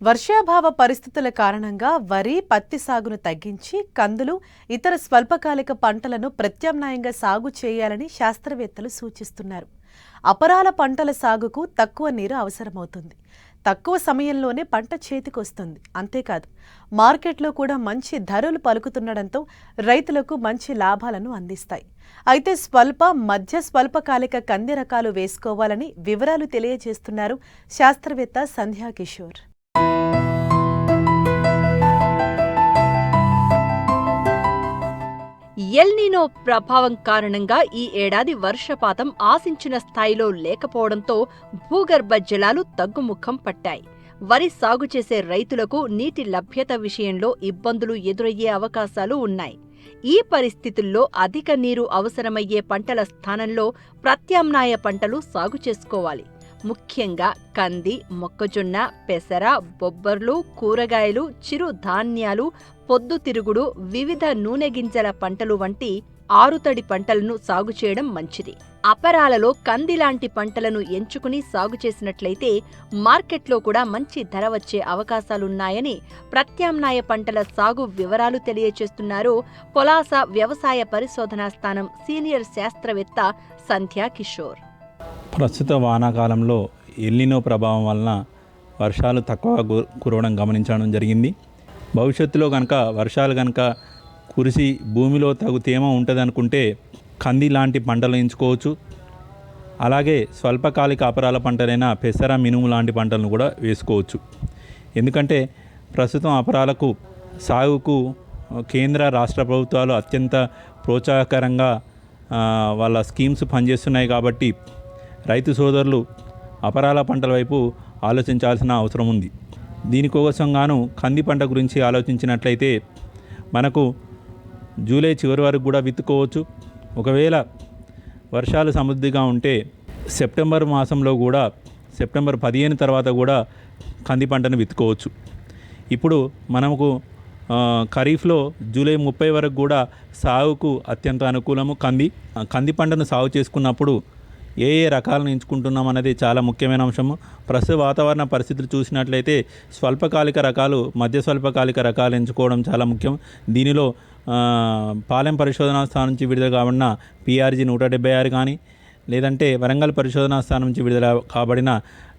వర్షాభావ పరిస్థితుల కారణంగా వరి, పత్తి సాగును తగ్గించి కందులు, ఇతర స్వల్పకాలిక పంటలను ప్రత్యామ్నాయంగా సాగు చేయాలని శాస్త్రవేత్తలు సూచిస్తున్నారు. అపరాల పంటల సాగుకు తక్కువ నీరు అవసరమవుతుంది. తక్కువ సమయంలోనే పంట చేతికొస్తుంది. అంతేకాదు, మార్కెట్లో కూడా మంచి ధరలు పలుకుతుండడంతో రైతులకు మంచి లాభాలను అందిస్తాయి. అయితే స్వల్ప, మధ్య స్వల్పకాలిక కంది రకాలు వేసుకోవాలని వివరాలు తెలియజేస్తున్నారు శాస్త్రవేత్త సంధ్యా కిషోర్. ఎల్నినో ప్రభావం కారణంగా ఈ ఏడాది వర్షపాతం ఆశించిన స్థాయిలో లేకపోవడంతో భూగర్భ జలాలు తగ్గుముఖం పట్టాయి. వరి సాగు చేసే రైతులకు నీటి లభ్యత విషయంలో ఇబ్బందులు ఎదురయ్యే అవకాశాలు ఉన్నాయి. ఈ పరిస్థితుల్లో అధిక నీరు అవసరమయ్యే పంటల స్థానంలో ప్రత్యామ్నాయ పంటలు సాగు చేసుకోవాలి. ముఖ్యంగా కంది, మొక్కజొన్న, పెసర, బొబ్బర్లు, కూరగాయలు, చిరు ధాన్యాలు, పొద్దుతిరుగుడు, వివిధ నూనె గింజల పంటలు వంటి ఆరుతడి పంటలను సాగు చేయడం మంచిది. అపరాలలో కంది లాంటి పంటలను ఎంచుకుని సాగు చేసినట్లయితే మార్కెట్లో కూడా మంచి ధర వచ్చే అవకాశాలున్నాయని ప్రత్యామ్నాయ పంటల సాగు వివరాలు తెలియచేస్తున్నారు పొలాస వ్యవసాయ పరిశోధనా స్థానం సీనియర్ శాస్త్రవేత్త సంధ్యా కిషోర్. ప్రస్తుత వానాకాలంలో ఎల్నినో ప్రభావం వలన వర్షాలు తక్కువ కురవడం గమనించడం జరిగింది. భవిష్యత్తులో కనుక వర్షాలు కనుక కురిసి భూమిలో తగు తేమ ఉంటుంది అనుకుంటే కంది లాంటి పంటలు ఎంచుకోవచ్చు. అలాగే స్వల్పకాలిక అపరాల పంటలైన పెసర, మినుము లాంటి పంటలను కూడా వేసుకోవచ్చు. ఎందుకంటే ప్రస్తుతం అపరాలకు సాగుకు కేంద్ర రాష్ట్ర ప్రభుత్వాలు అత్యంత ప్రోత్సాహకరంగా వాళ్ళ స్కీమ్స్ పనిచేస్తున్నాయి. కాబట్టి రైతు సోదరులు అపరాల పంటల వైపు ఆలోచించాల్సిన అవసరం ఉంది. దీనికోసం గాను కంది పంట గురించి ఆలోచించినట్లయితే మనకు జూలై చివరి వరకు కూడా విత్తుకోవచ్చు. ఒకవేళ వర్షాలు సమృద్ధిగా ఉంటే సెప్టెంబర్ మాసంలో కూడా, సెప్టెంబర్ 15 తర్వాత కూడా కంది పంటను విత్తుకోవచ్చు. ఇప్పుడు మనకు ఖరీఫ్లో జూలై 30 వరకు కూడా సాగుకు అత్యంత అనుకూలము కంది పంటను సాగు చేసుకున్నప్పుడు ఏ రకాలను ఎంచుకుంటున్నాం అనేది చాలా ముఖ్యమైన అంశము. ప్రస్తుత వాతావరణ పరిస్థితులు చూసినట్లయితే స్వల్పకాలిక రకాలు, మధ్య స్వల్పకాలిక రకాలు ఎంచుకోవడం చాలా ముఖ్యం. దీనిలో పాలెం పరిశోధనా స్థానం నుంచి విడుదల కాబడిన PRG 176 కానీ, లేదంటే వరంగల్ పరిశోధనా స్థానం నుంచి విడుదల కాబడిన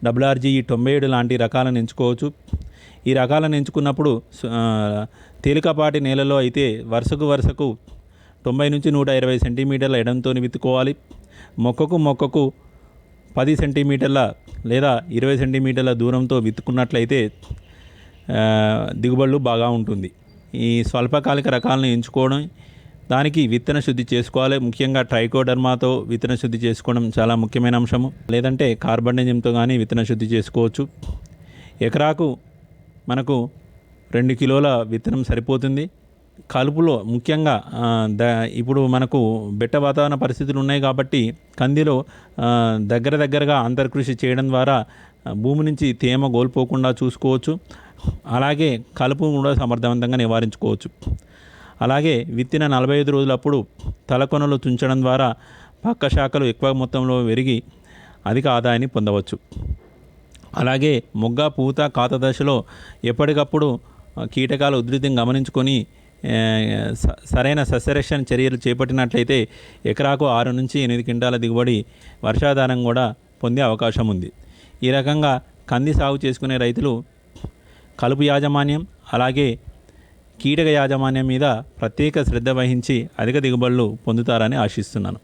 WRG 97 లాంటి రకాలను ఎంచుకోవచ్చు. ఈ రకాలను ఎంచుకున్నప్పుడు తేలికపాటి నేలలో అయితే వరుసకు 90 నుంచి 120 సెంటీమీటర్ల ఎడంతో విత్తుకోవాలి. మొక్కకు 10 సెంటీమీటర్ల లేదా 20 సెంటీమీటర్ల దూరంతో విత్తుకున్నట్లయితే దిగుబడులు బాగా ఉంటుంది. ఈ స్వల్పకాలిక రకాలను ఎంచుకోవడం, దానికి విత్తన శుద్ధి చేసుకోవాలి. ముఖ్యంగా ట్రైకోడర్మాతో విత్తన శుద్ధి చేసుకోవడం చాలా ముఖ్యమైన అంశము. లేదంటే కార్బనిజంతో కానీ విత్తన శుద్ధి చేసుకోవచ్చు. ఎకరాకు మనకు 2 కిలోల విత్తనం సరిపోతుంది. కలుపులో ముఖ్యంగా ఇప్పుడు మనకు బెట్ట వాతావరణ పరిస్థితులు ఉన్నాయి కాబట్టి కందిలో దగ్గరగా అంతర్కృషి చేయడం ద్వారా భూమి నుంచి తేమ కోల్పోకుండా చూసుకోవచ్చు. అలాగే కలుపు కూడా సమర్థవంతంగా నివారించుకోవచ్చు. అలాగే విత్తిన 45 రోజులప్పుడు తలకొనలు తుంచడం ద్వారా పక్క శాఖలు ఎక్కువ మొత్తంలో పెరిగి అధిక ఆదాయాన్ని పొందవచ్చు. అలాగే మొగ్గ, పూత, కాత దశలో ఎప్పటికప్పుడు కీటకాల ఉధృతిని గమనించుకొని సరైన సస్యరక్షణ చర్యలు చేపట్టినట్లయితే ఎకరాకు 6 నుంచి 8 క్వింటాల దిగుబడి వర్షాధారం కూడా పొందే అవకాశం ఉంది. ఈ రకంగా కంది సాగు చేసుకునే రైతులు కలుపు యాజమాన్యం, అలాగే కీటక యాజమాన్యం మీద ప్రత్యేక శ్రద్ధ వహించి అధిక దిగుబడులు పొందుతారని ఆశిస్తున్నాను.